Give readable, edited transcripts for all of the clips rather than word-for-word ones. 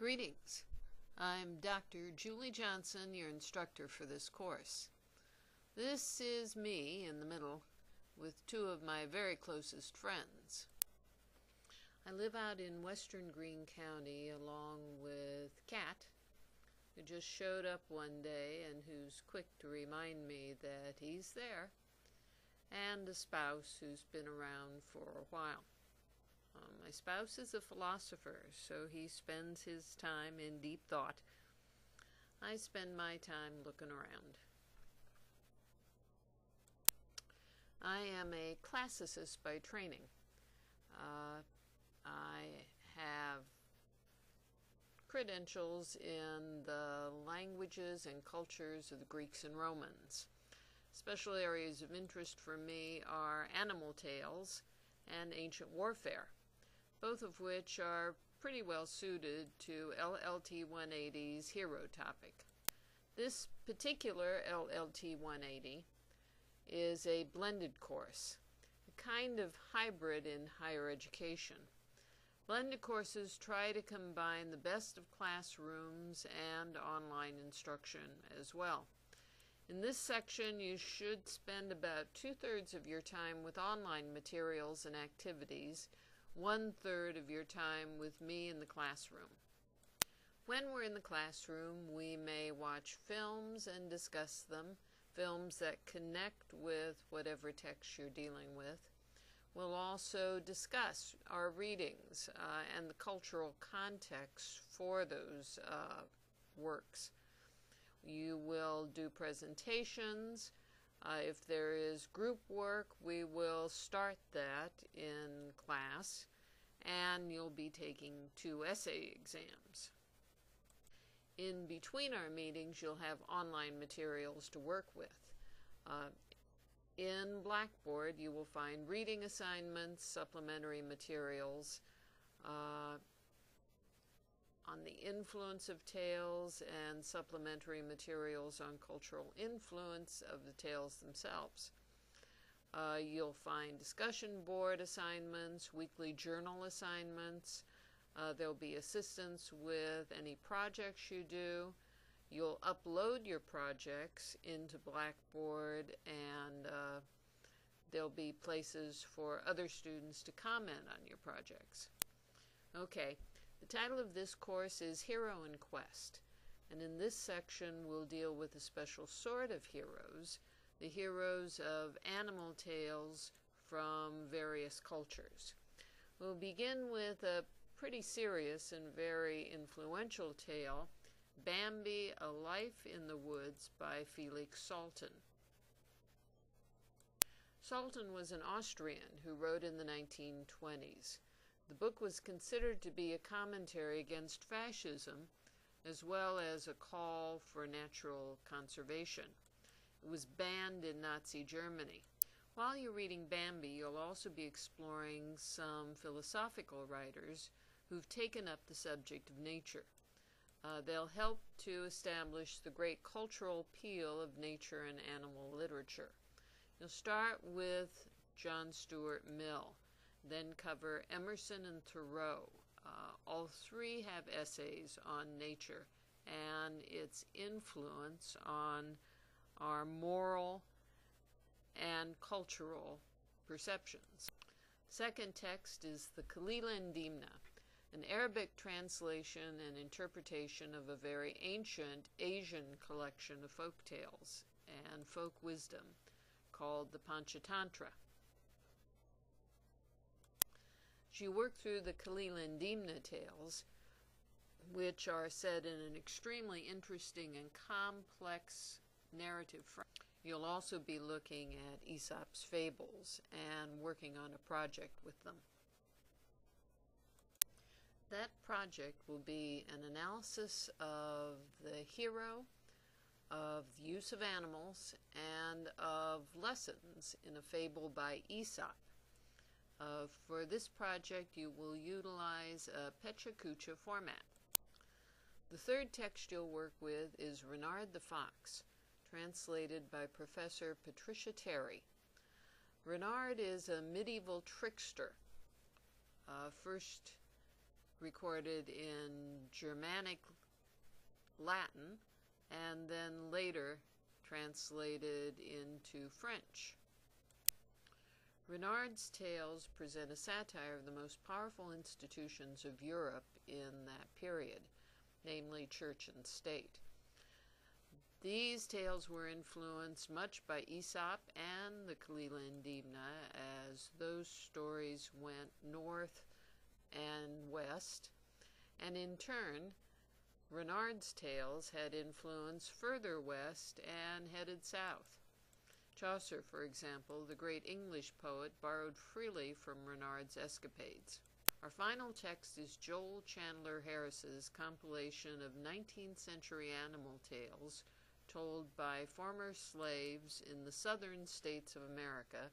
Greetings. I'm Dr. Julie Johnson, your instructor for this course. This is me in the middle with two of my very closest friends. I live out in western Greene County along with Kat, who just showed up one day and who's quick to remind me that he's there, and a spouse who's been around for a while. My spouse is a philosopher, so he spends his time in deep thought. I spend my time looking around. I am a classicist by training. I have credentials in the languages and cultures of the Greeks and Romans. Special areas of interest for me are animal tales and ancient warfare, both of which are pretty well suited to LLT 180's hero topic. This particular LLT 180 is a blended course, a kind of hybrid in higher education. Blended courses try to combine the best of classrooms and online instruction as well. In this section, you should spend about 2/3 of your time with online materials and activities, 1/3 of your time with me in the classroom. When we're in the classroom, we may watch films and discuss them, films that connect with whatever text you're dealing with. We'll also discuss our readings and the cultural context for those works. You will do presentations. If there is group work, we will start that in class, and you'll be taking 2 essay exams. In between our meetings, you'll have online materials to work with. In Blackboard, you will find reading assignments, supplementary materials, on the influence of tales, and supplementary materials on cultural influence of the tales themselves. You'll find discussion board assignments, weekly journal assignments. There'll be assistance with any projects you do. You'll upload your projects into Blackboard, and there'll be places for other students to comment on your projects. Okay. The title of this course is Hero and Quest, and in this section we'll deal with a special sort of heroes, the heroes of animal tales from various cultures. We'll begin with a pretty serious and very influential tale, Bambi, A Life in the Woods by Felix Salten. Salten was an Austrian who wrote in the 1920s. The book was considered to be a commentary against fascism, as well as a call for natural conservation. It was banned in Nazi Germany. While you're reading Bambi, you'll also be exploring some philosophical writers who've taken up the subject of nature. They'll help to establish the great cultural appeal of nature and animal literature. You'll start with John Stuart Mill, then cover Emerson and Thoreau. All three have essays on nature and its influence on our moral and cultural perceptions. Second text is the Kalila and Dimna, an Arabic translation and interpretation of a very ancient Asian collection of folk tales and folk wisdom called the Panchatantra. As you work through the Kalila and Dimna tales, which are set in an extremely interesting and complex narrative frame, you'll also be looking at Aesop's fables and working on a project with them. That project will be an analysis of the hero, of the use of animals, and of lessons in a fable by Aesop. For this project, you will utilize a Pecha Kucha format. The third text you'll work with is Renard the Fox, translated by Professor Patricia Terry. Renard is a medieval trickster, first recorded in Germanic Latin and then later translated into French. Renard's tales present a satire of the most powerful institutions of Europe in that period, namely church and state. These tales were influenced much by Aesop and the Kalila and Dimna, as those stories went north and west, and in turn, Renard's tales had influence further west and headed south. Chaucer, for example, the great English poet, borrowed freely from Renard's escapades. Our final text is Joel Chandler Harris's compilation of 19th century animal tales told by former slaves in the southern states of America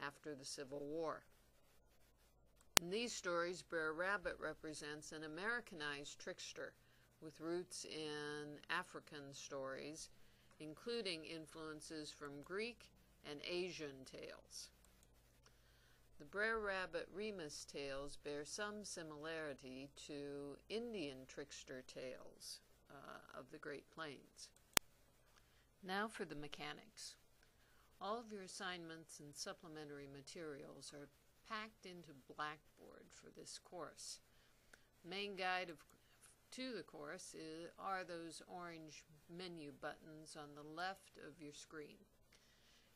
after the Civil War. In these stories, Brer Rabbit represents an Americanized trickster with roots in African stories, including influences from Greek and Asian tales. The Brer Rabbit Remus tales bear some similarity to Indian trickster tales of the Great Plains. Now for the mechanics. All of your assignments and supplementary materials are packed into Blackboard for this course. The main guide to the course are those orange menu buttons on the left of your screen.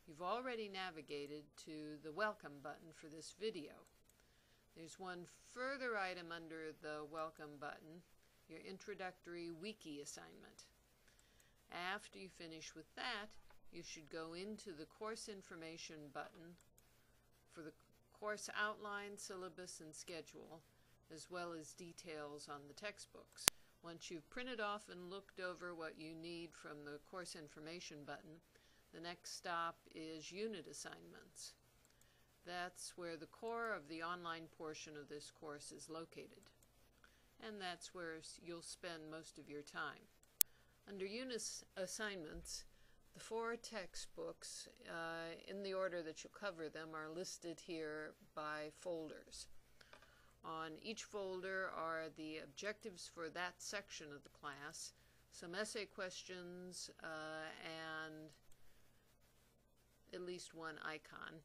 You've already navigated to the Welcome button for this video. There's one further item under the Welcome button, your Introductory Wiki assignment. After you finish with that, you should go into the Course Information button for the course outline, syllabus, and schedule, as well as details on the textbooks. Once you've printed off and looked over what you need from the Course Information button, the next stop is Unit Assignments. That's where the core of the online portion of this course is located, and that's where you'll spend most of your time. Under Unit Assignments, the 4 textbooks, in the order that you cover them, are listed here by folders. On each folder are the objectives for that section of the class, some essay questions, and at least one icon.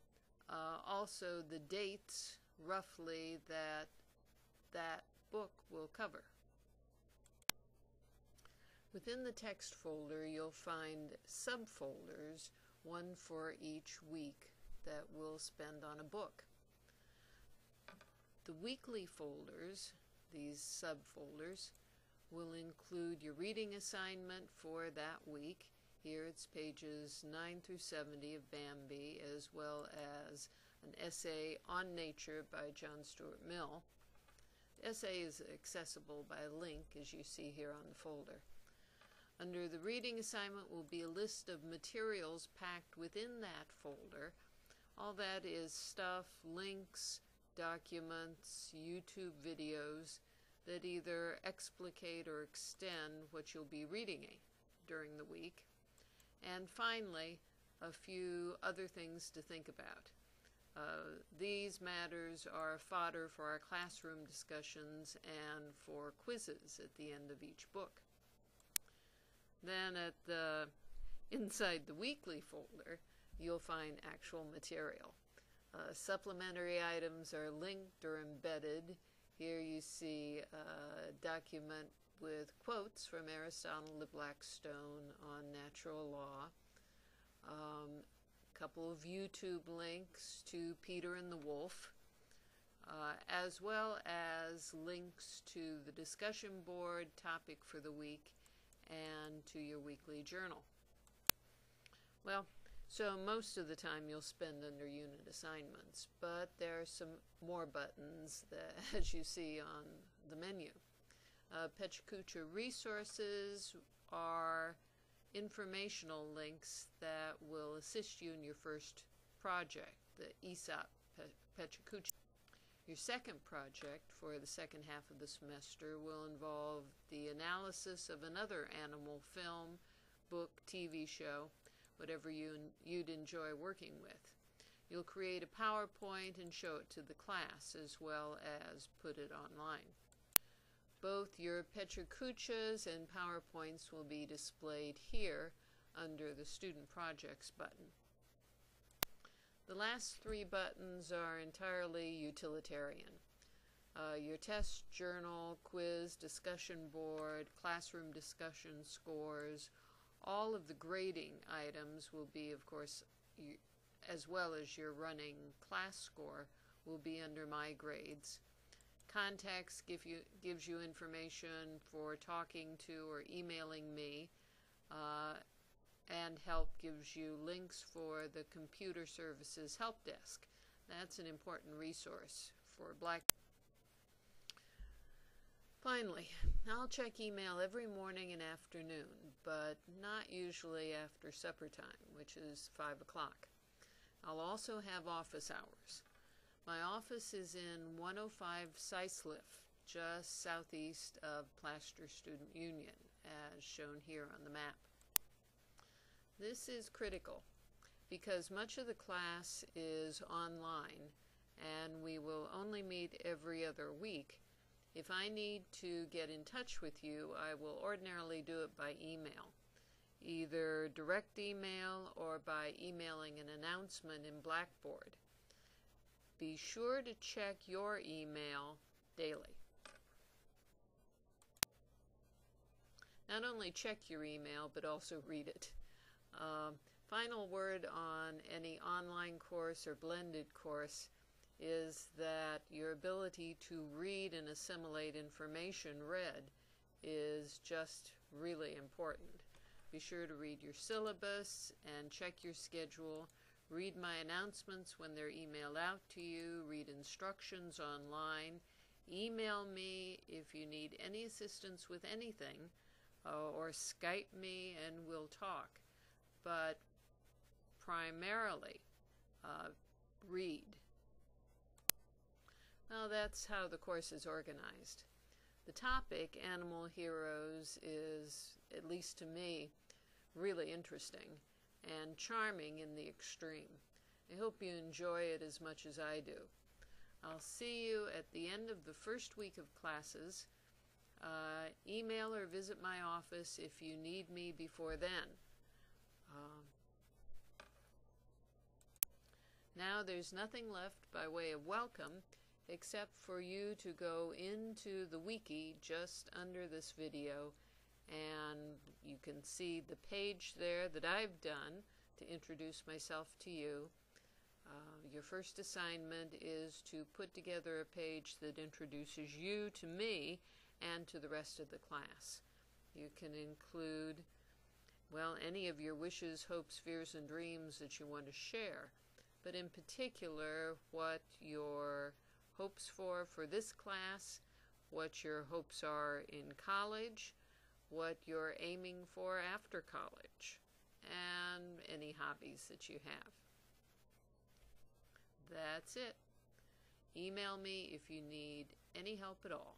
Also the dates, roughly, that book will cover. Within the text folder, you'll find subfolders, one for each week that we'll spend on a book. The weekly folders, these subfolders, will include your reading assignment for that week. Here it's pages 9 through 70 of Bambi, as well as an essay on nature by John Stuart Mill. The essay is accessible by a link, as you see here on the folder. Under the reading assignment will be a list of materials packed within that folder. All that is stuff, links, documents, YouTube videos that either explicate or extend what you'll be reading during the week. And finally, a few other things to think about. These matters are fodder for our classroom discussions and for quizzes at the end of each book. Then inside the weekly folder, you'll find actual material. Supplementary items are linked or embedded. Here you see a document with quotes from Aristotle to Blackstone on natural law, a couple of YouTube links to Peter and the Wolf, as well as links to the discussion board topic for the week and to your weekly journal. Well, so most of the time you'll spend under unit assignments, but there are some more buttons that, as you see on the menu. Pechakucha resources are informational links that will assist you in your first project, the Aesop Pechakucha. Your second project for the second half of the semester will involve the analysis of another animal film, book, TV show, whatever you'd enjoy working with. You'll create a PowerPoint and show it to the class, as well as put it online. Both your Pechakuchas and PowerPoints will be displayed here under the Student Projects button. The last three buttons are entirely utilitarian. Your test, journal, quiz, discussion board, classroom discussion scores, all of the grading items will be, of course, as well as your running class score, will be under My Grades. Contacts gives you information for talking to or emailing me, and Help gives you links for the Computer Services Help Desk. That's an important resource for Black. Finally, I'll check email every morning and afternoon, but not usually after supper time, which is 5 o'clock. I'll also have office hours. My office is in 105 Seislif, just southeast of Plaster Student Union, as shown here on the map. This is critical because much of the class is online and we will only meet every other week. If I need to get in touch with you, I will ordinarily do it by email, either direct email or by emailing an announcement in Blackboard. Be sure to check your email daily. Not only check your email, but also read it. Final word on any online course or blended course is that your ability to read and assimilate information read is just really important. Be sure to read your syllabus and check your schedule. Read my announcements when they're emailed out to you. Read instructions online. Email me if you need any assistance with anything, or Skype me and we'll talk. But primarily, read. Well, that's how the course is organized. The topic, Animal Heroes, is, at least to me, really interesting and charming in the extreme. I hope you enjoy it as much as I do. I'll see you at the end of the first week of classes. Email or visit my office if you need me before then. Now there's nothing left by way of welcome except for you to go into the wiki just under this video, and you can see the page there that I've done to introduce myself to you. Your first assignment is to put together a page that introduces you to me and to the rest of the class. You can include, well, any of your wishes, hopes, fears, and dreams that you want to share, but in particular what your hopes for this class, what your hopes are in college, what you're aiming for after college, and any hobbies that you have. That's it. Email me if you need any help at all.